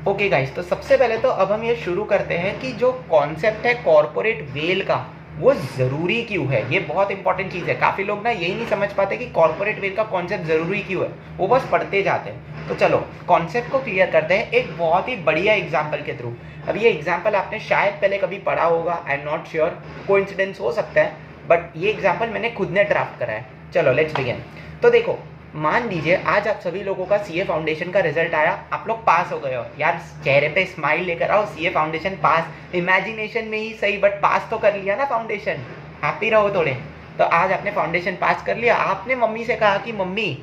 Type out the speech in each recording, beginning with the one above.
Okay guys, तो सबसे पहले तो अब हम ये शुरू करते हैं कि जो कॉन्सेप्ट है कॉर्पोरेट वेल का, वो ज़रूरी क्यों है। ये बहुत इंपॉर्टेंट चीज़ है। काफ़ी लोग ना यही नहीं समझ पाते कि कॉर्पोरेट वेल का कॉन्सेप्ट ज़रूरी क्यों है, वो बस पढ़ते जाते हैं। तो चलो कॉन्सेप्ट को क्लियर करते हैं एक बहुत ही बढ़िया एग्जाम्पल के थ्रू। अब ये एग्जाम्पल आपने शायद पहले कभी पढ़ा होगा, I am not sure, coincidence हो सकता है, बट ये एग्जाम्पल मैंने खुद ने ड्राफ्ट करा है। चलो लेट्स बिगिन। तो देखो, मान लीजिए आज आप सभी लोगों का सीए फाउंडेशन का रिजल्ट आया, आप लोग पास हो गए हो। यार चेहरे पे स्माइल लेकर आओ, सीए फाउंडेशन पास, इमेजिनेशन में ही सही बट पास तो कर लिया ना फाउंडेशन, हैप्पी रहो थोड़े। तो आज आपने फाउंडेशन पास कर लिया। आपने मम्मी से कहा कि मम्मी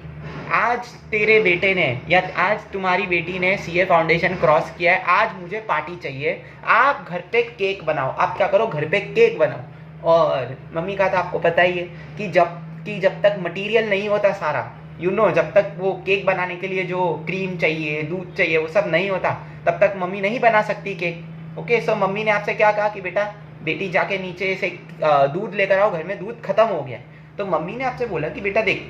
आज तेरे बेटे ने या आज तुम्हारी बेटी ने सीए फाउंडेशन क्रॉस किया है, आज मुझे पार्टी चाहिए, आप घर पे केक बनाओ। आप क्या करो, घर पे केक बनाओ। और मम्मी का तो आपको पता ही है कि जब तक मटेरियल नहीं होता सारा, जब तक वो केक बनाने के लिए जो क्रीम चाहिए, दूध चाहिए, वो सब नहीं होता, तब तक मम्मी नहीं बना सकती केक। ओके, सो मम्मी ने आपसे क्या कहा कि बेटी जाके नीचे से दूध लेकर आओ, घर में दूध खत्म हो गया। तो मम्मी ने आपसे बोला कि बेटा देख,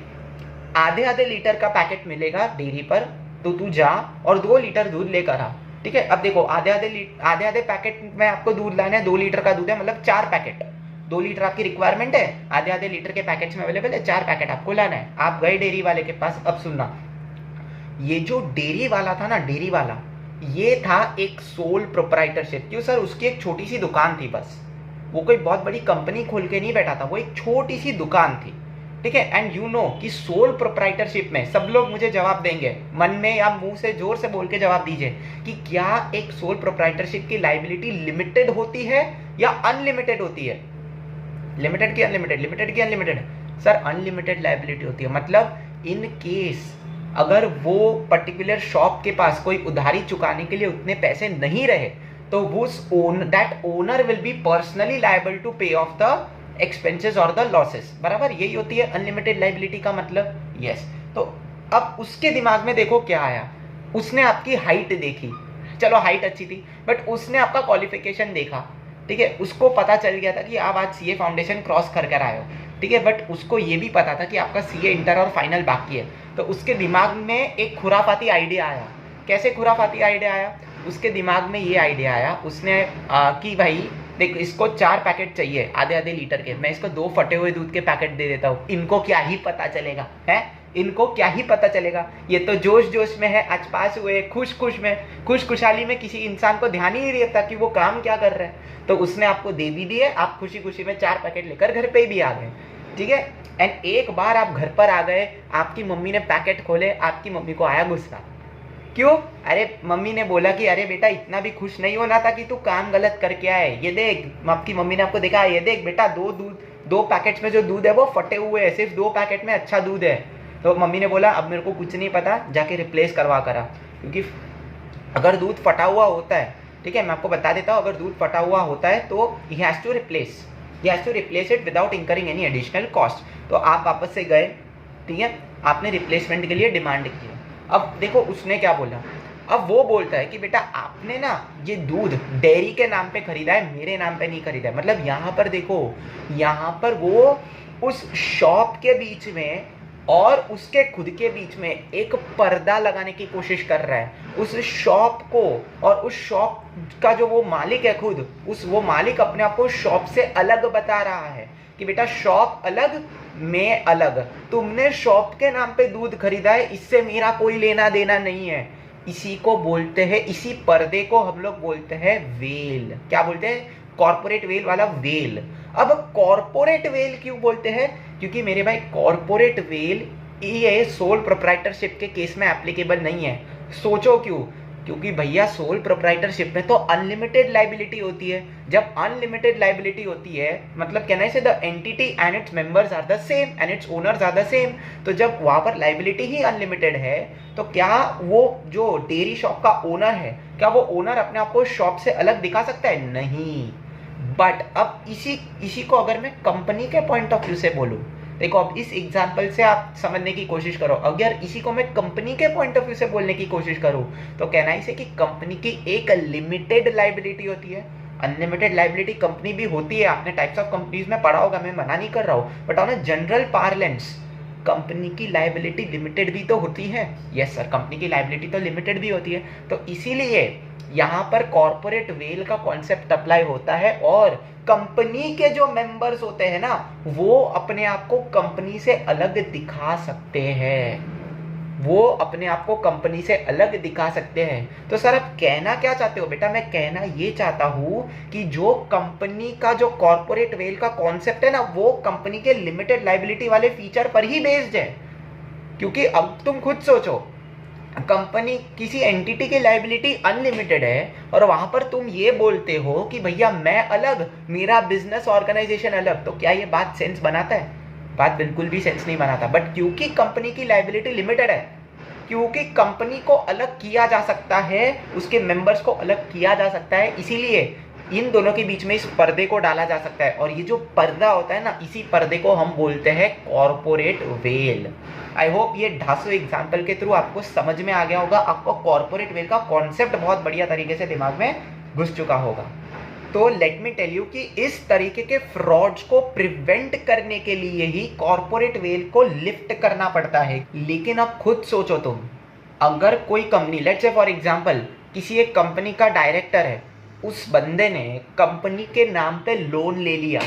आधे आधे लीटर का पैकेट मिलेगा डेयरी पर, तो तू जा और 2 लीटर दूध लेकर आ। ठीक है, अब देखो आधे आधे पैकेट में आपको दूध लाना है, 2 लीटर का दूध है, मतलब 4 पैकेट। 2 लीटर आपकी रिक्वायरमेंट है, आधे आधे लीटर के पैकेट्स में अवेलेबल है, 4 पैकेट आपको लाना है। आप गए डेयरी वाले के पास। अब सुनना, ये जो डेयरी वाला था ना, डेयरी वाला, ये था एक सोल प्रोप्राइटरशिप। क्यों सर? उसकी एक छोटी सी दुकान थी बस, वो कोई बहुत बड़ी कंपनी खोल के नहीं बैठा था, वो एक छोटी सी दुकान थी। ठीक है, एंड कि सोल प्रोप्राइटरशिप में सब लोग मुझे जवाब देंगे, मन में या मुंह से जोर से बोल के जवाब दीजिए कि क्या एक सोल प्रोप्राइटरशिप की लायबिलिटी लिमिटेड होती है या अनलिमिटेड होती है? लिमिटेड की अनलिमिटेड? लिमिटेड की अनलिमिटेड? सर अनलिमिटेड लायबिलिटी होती है। मतलब इन केस अगर वो पर्टिकुलर शॉप के पास कोई उधारी चुकाने के लिए उतने पैसे नहीं रहे, तो that owner will be personally liable to pay off the expenses और द लॉसेस। बराबर, यही होती है अनलिमिटेड लायबिलिटी का मतलब। यस, तो अब उसके दिमाग में देखो क्या आया। उसने आपकी हाइट देखी, चलो हाइट अच्छी थी, बट उसने आपका क्वालिफिकेशन देखा। ठीक है, उसको पता चल गया था कि आप आज सीए फाउंडेशन क्रॉस कर कर आए हो। ठीक है, बट उसको ये भी पता था कि आपका सीए इंटर और फाइनल बाकी है। तो उसके दिमाग में एक खुराफाती आइडिया आया। कैसे खुराफाती आइडिया आया? उसके दिमाग में ये आइडिया आया, उसने कि भाई देख, इसको 4 पैकेट चाहिए आधे आधे लीटर के, मैं इसको 2 फटे हुए दूध के पैकेट दे देता हूँ, इनको क्या ही पता चलेगा है, इनको क्या ही पता चलेगा, ये तो जोश जोश में है, आज पास हुए, खुशहाली में किसी इंसान को ध्यान ही नहीं रहता कि वो काम क्या कर रहा है। तो उसने आपको दे भी दिए, आप खुशी खुशी में 4 पैकेट लेकर घर पे भी आ गए। ठीक है, एंड एक बार आप घर पर आ गए, आपकी मम्मी ने पैकेट खोले, आपकी मम्मी को आया गुस्सा। क्यों? अरे मम्मी ने बोला कि अरे बेटा इतना भी खुश नहीं होना था कि तू काम गलत करके आए, ये देख, आपकी मम्मी ने आपको देखा, ये देख बेटा 2 पैकेट्स में जो दूध है वो फटे हुए हैं, सिर्फ 2 पैकेट में अच्छा दूध है। तो मम्मी ने बोला अब मेरे को कुछ नहीं पता, जाके रिप्लेस करवा करा। क्योंकि अगर दूध फटा हुआ होता है, ठीक है, मैं आपको बता देता हूँ, अगर दूध फटा हुआ होता है तो he has to replace it without incurring any additional cost. तो आप वापस से गए, ठीक है, आपने रिप्लेसमेंट के लिए डिमांड की। अब देखो उसने क्या बोला। अब वो बोलता है कि बेटा आपने ना ये दूध डेयरी के नाम पे खरीदा है, मेरे नाम पे नहीं खरीदा है। मतलब यहाँ पर देखो, यहाँ पर वो उस शॉप के बीच में और उसके खुद के बीच में एक पर्दा लगाने की कोशिश कर रहा है। उस शॉप को और उस शॉप का जो वो मालिक है खुद, वो मालिक अपने आप को शॉप से अलग बता रहा है कि बेटा शॉप अलग, मैं अलग, तुमने शॉप के नाम पे दूध खरीदा है, इससे मेरा कोई लेना देना नहीं है। इसी को बोलते हैं, इसी पर्दे को हम लोग बोलते हैं वेल। क्या बोलते हैं? कॉर्पोरेट वेल वाला वेल। अब कॉर्पोरेट वेल क्यों बोलते हैं? क्योंकि मेरे भाई कॉर्पोरेट वेल ये सोल प्रोप्राइटरशिप के केस में एप्लीकेबल नहीं है। सोचो क्यों? क्योंकि भैया सोल प्रोप्राइटरशिप में तो अनलिमिटेड लायबिलिटी होती है। जब अनलिमिटेड लायबिलिटी होती है, मतलब कहना है the entity and its members are the same and its owners are the same. तो जब वहां पर लायबिलिटी ही अनलिमिटेड है, तो क्या वो जो डेयरी शॉप का ओनर है, क्या वो ओनर अपने आप को शॉप से अलग दिखा सकता है? नहीं। बट अब इसी को अगर मैं कंपनी के पॉइंट ऑफ व्यू से बोलूं, देखो अब इस एग्जाम्पल से आप समझने की कोशिश करो, अगर इसी को मैं कंपनी के पॉइंट ऑफ व्यू से बोलने की कोशिश करूं, तो कहना ही से कि कंपनी की एक लिमिटेड लायबिलिटी होती है, अनलिमिटेड लायबिलिटी कंपनी भी होती है। आपने टाइप्स ऑफ कंपनीज में पढ़ा होगा, मैं मना नहीं कर रहा हूं, but on a general parlance company की लायबिलिटी लिमिटेड भी तो होती है। यस सर, कंपनी की लायबिलिटी तो लिमिटेड भी होती है। तो इसीलिए यहाँ पर कॉर्पोरेट वेल का कॉन्सेप्ट अप्लाई होता है और कंपनी के जो मेंबर्स होते हैं ना, वो अपने आप को कंपनी से अलग दिखा सकते हैं। वो अपने आप को कंपनी से अलग दिखा सकते हैं। तो सर आप कहना क्या चाहते हो? बेटा मैं कहना ये चाहता हूँ कि जो कंपनी का जो कॉर्पोरेट वेल का कॉन्सेप्ट है ना, वो कंपनी के लिमिटेड लायबिलिटी वाले फीचर पर ही बेस्ड है। क्योंकि अब तुम खुद सोचो, कंपनी किसी एंटिटी की लायबिलिटी अनलिमिटेड है और वहां पर तुम ये बोलते हो कि भैया मैं अलग, मेरा बिजनेस ऑर्गेनाइजेशन अलग, तो क्या ये बात सेंस बनाता है? बात बिल्कुल भी सेंस नहीं बनाता। बट क्योंकि कंपनी की लायबिलिटी लिमिटेड है, क्योंकि कंपनी को अलग किया जा सकता है, उसके मेंबर्स को अलग किया जा सकता है, इसीलिए इन दोनों के बीच में इस पर्दे को डाला जा सकता है। और ये जो पर्दा होता है ना, इसी पर्दे को हम बोलते हैं कॉर्पोरेट वेल। आई होप ये ढासो एग्जाम्पल के थ्रू आपको समझ में आ गया होगा, आपको कॉर्पोरेट वेल का कॉन्सेप्ट बहुत बढ़िया तरीके से दिमाग में घुस चुका होगा। तो लेट मी टेल यू कि इस तरीके के फ्रॉड्स को प्रिवेंट करने के लिए ही कॉर्पोरेट वेल को लिफ्ट करना पड़ता है। लेकिन अब खुद सोचो तुम, अगर कोई company, let's say for example किसी एक कंपनी का डायरेक्टर है, उस बंदे ने कंपनी के नाम पे लोन ले लिया,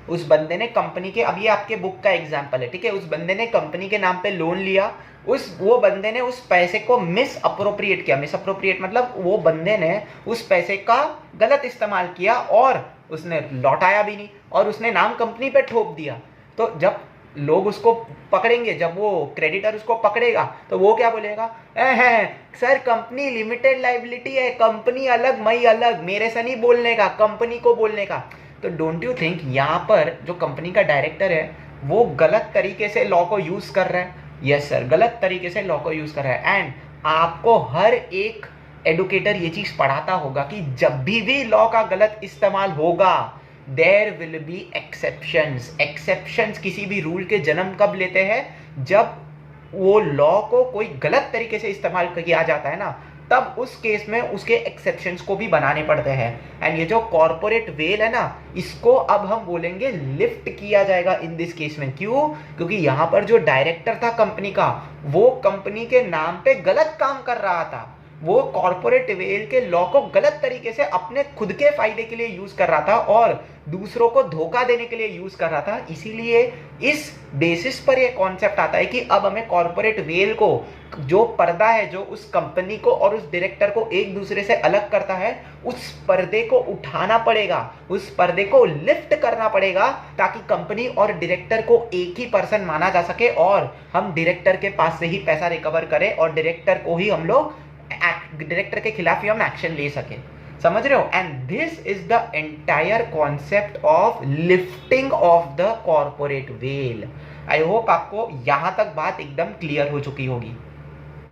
उस बंदे ने कंपनी के, अब ये आपके बुक का एग्जांपल है, ठीक है, उस बंदे ने कंपनी के नाम पे लोन लिया, वो बंदे ने उस पैसे को मिस अप्रोप्रिएट किया। मिस अप्रोप्रिएट मतलब वो बंदे ने उस पैसे का गलत इस्तेमाल किया और उसने लौटाया भी नहीं और उसने नाम कंपनी पे ठोक दिया। तो जब लोग उसको पकड़ेंगे, जब वो क्रेडिटर उसको पकड़ेगा, तो वो क्या बोलेगा? सर कंपनी लिमिटेड लायबिलिटी है, कंपनी अलग मैं अलग, मेरे से नहीं बोलने का, कंपनी को बोलने का। तो डोंट यू थिंक यहाँ पर जो कंपनी का डायरेक्टर है वो गलत तरीके से लॉ को यूज कर रहा है? यस सर, गलत तरीके से लॉ को यूज कर रहा है। एंड आपको हर एक एडुकेटर ये चीज पढ़ाता होगा कि जब भी लॉ का गलत इस्तेमाल होगा, there will be exceptions. Exceptions किसी भी रूल के जन्म कब लेते हैं? जब वो लॉ को कोई गलत तरीके से इस्तेमाल किया जाता है ना, तब उस केस में उसके एक्सेप्शंस को भी बनाने पड़ते हैं। एंड ये जो कॉर्पोरेट वेल है ना, इसको अब हम बोलेंगे लिफ्ट किया जाएगा इन दिस केस में। क्यों? क्योंकि यहाँ पर जो डायरेक्टर था कंपनी का, वो कंपनी के नाम पे गलत काम कर रहा था, वो कॉर्पोरेट वेल के लॉ को गलत तरीके से अपने खुद के फायदे के लिए यूज कर रहा था और दूसरों को धोखा देने के लिए यूज कर रहा था। इसीलिए इस बेसिस पर यह कॉन्सेप्ट आता है कि अब हमें कॉर्पोरेट वेल को, जो पर्दा है जो उस कंपनी को और उस डायरेक्टर को एक दूसरे से अलग करता है, उस पर्दे को उठाना पड़ेगा, उस पर्दे को लिफ्ट करना पड़ेगा, ताकि कंपनी और डायरेक्टर को एक ही पर्सन माना जा सके और हम डायरेक्टर के पास से ही पैसा रिकवर करें और डायरेक्टर को ही हम लोग, डायरेक्टर के खिलाफ ही हम एक्शन ले सके। समझ रहे हो? And this is the entire concept of lifting of the corporate veil. I hope आपको यहां तक बात एकदम क्लियर हो चुकी होगी।